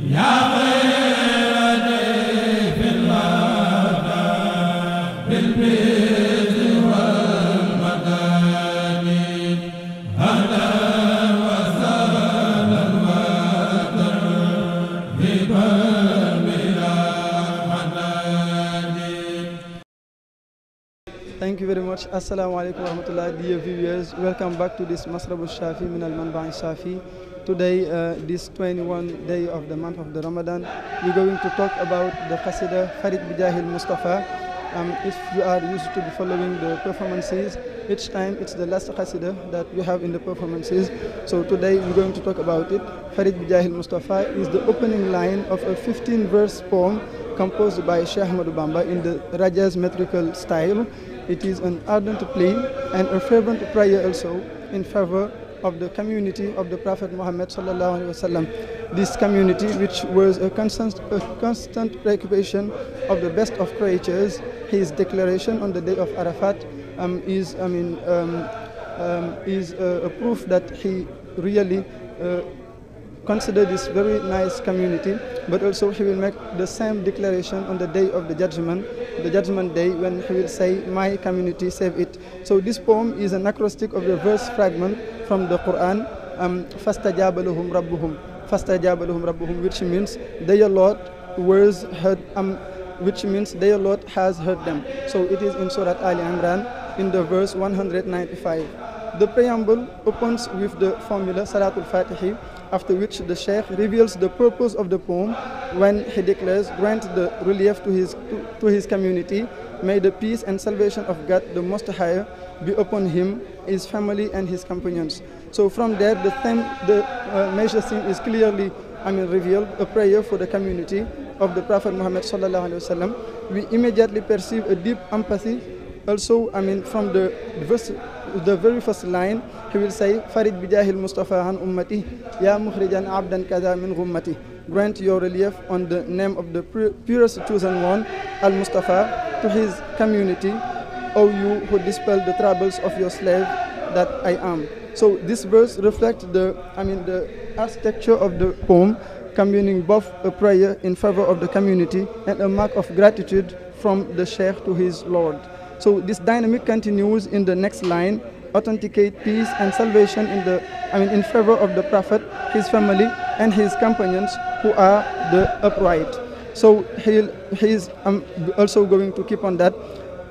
Thank you very much. Assalamu alaikum wa rahmatullah, dear viewers. Welcome back to this Masrab al-Shafi min al-Manba'i Shafi. Today, this 21st day of the month of the Ramadan, we're going to talk about the Qasida farijj bijahil Mustafa. If you are used to be following the performances, each time it's the last Qasida that we have in the performances. So today we're going to talk about it. Farijj bijahil Mustafa is the opening line of a 15-verse poem composed by Sheikh Ahmadu Bamba in the Raja's metrical style. It is an ardent plea and a fervent prayer also in favor of the community of the Prophet Muhammad sallallahu alaihi wasallam. This community, which was a constant preoccupation of the best of creatures, his declaration on the day of Arafat is a proof that he really consider this very nice community, but also he will make the same declaration on the day of the judgment day, when he will say, my community, save it. So this poem is an acrostic of the verse fragment from the Quran, فَاسْتَجَابَ لَهُمْ رَبُّهُمْ فَاسْتَجَابَ لَهُمْ رَبُّهُم, which means their Lord has heard them. So it is in Surah Al Imran in the verse 195. The preamble opens with the formula Salatul Fatihi, after which the Sheikh reveals the purpose of the poem when he declares, grant the relief to his community, may the peace and salvation of God the Most High be upon him, his family and his companions. So from there the major theme is clearly revealed, a prayer for the community of the Prophet Muhammad sallallahu alaihi wasallam. We immediately perceive a deep empathy also, from the very first line, he will say, farijj bijahil Mustafa an ummati, ya mukhrijan abdan kada min ghummati. Grant your relief on the name of the purest chosen one, Al-Mustafa, to his community, O you who dispel the troubles of your slave that I am. So this verse reflects the architecture of the poem, combining both a prayer in favor of the community and a mark of gratitude from the Sheikh to his Lord. So this dynamic continues in the next line, authenticate peace and salvation in favor of the Prophet, his family and his companions who are the upright. So he is also going to keep on that.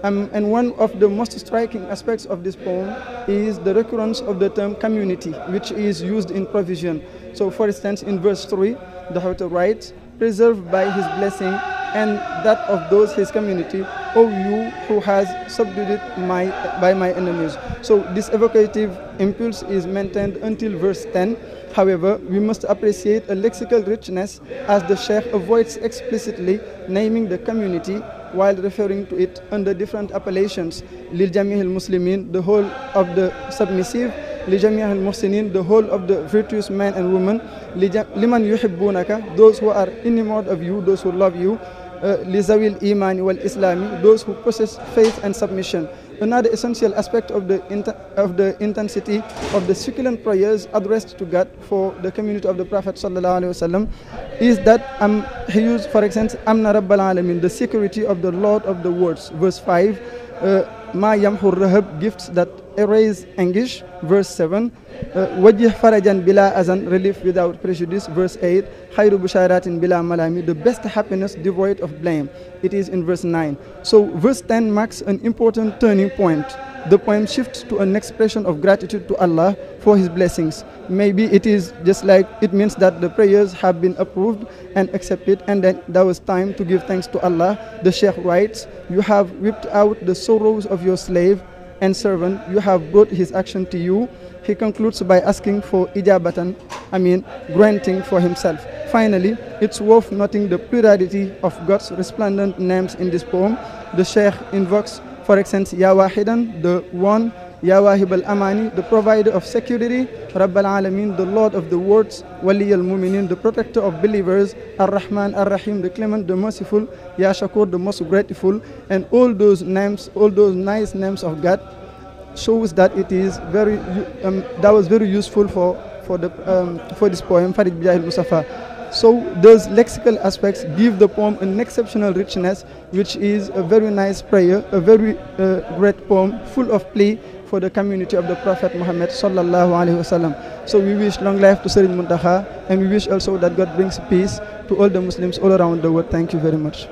And one of the most striking aspects of this poem is the recurrence of the term community, which is used in provision. So for instance, in verse 3, the author writes, preserved by his blessing and that of those his community, O you who has subdued it by my enemies. So this evocative impulse is maintained until verse 10. However, we must appreciate a lexical richness as the Sheikh avoids explicitly naming the community while referring to it under different appellations. Lil Jamihil Muslimin, the whole of the submissive. Li Jamihil Muhsinin, the whole of the virtuous men and women. Liman yuhibbunaka, those who are enamored of you, those who love you. Li zawil imani wal islami, those who possess faith and submission. Another essential aspect of the intensity of the succulent prayers addressed to God for the community of the Prophet sallallahu alaihi wasallam is that he used, for example, Amna Rabbal Alamin, the security of the Lord of the worlds. Verse 5, Ma Yamhur Rahab, gifts that erase anguish. Verse 7, Wajih Farajan Bila Azan, relief without prejudice. Verse 8, Khairu Busharatin Bila Malami, the best happiness devoid of blame. It is in verse 9. So verse 10 marks an important turning point. The poem shifts to an expression of gratitude to Allah for his blessings. Maybe it is just like it means that the prayers have been approved and accepted, and then there was time to give thanks to Allah. The Sheikh writes, you have whipped out the sorrows of your slave and servant, you have brought his action to you. He concludes by asking for ijabatan, granting for himself. Finally, it's worth noting the plurality of God's resplendent names in this poem. The Sheikh invokes, for example, Ya Wahidan, the one, Ya Wahib al-Amani, the provider of security, Rabbal Alamin, the Lord of the worlds, Wali al-Muminin, the protector of believers, Ar-Rahman, Ar-Rahim, the clement, the merciful, Ya Shakur, the most grateful, and all those names, all those nice names of God shows that it is that was very useful for this poem, Farijj bijahil Mustafa. So those lexical aspects give the poem an exceptional richness, which is a very nice prayer, a very great poem, full of play for the community of the Prophet Muhammad sallallahu alaihi wasallam. So we wish long life to Serigne Mountakha, and we wish also that God brings peace to all the Muslims all around the world. Thank you very much.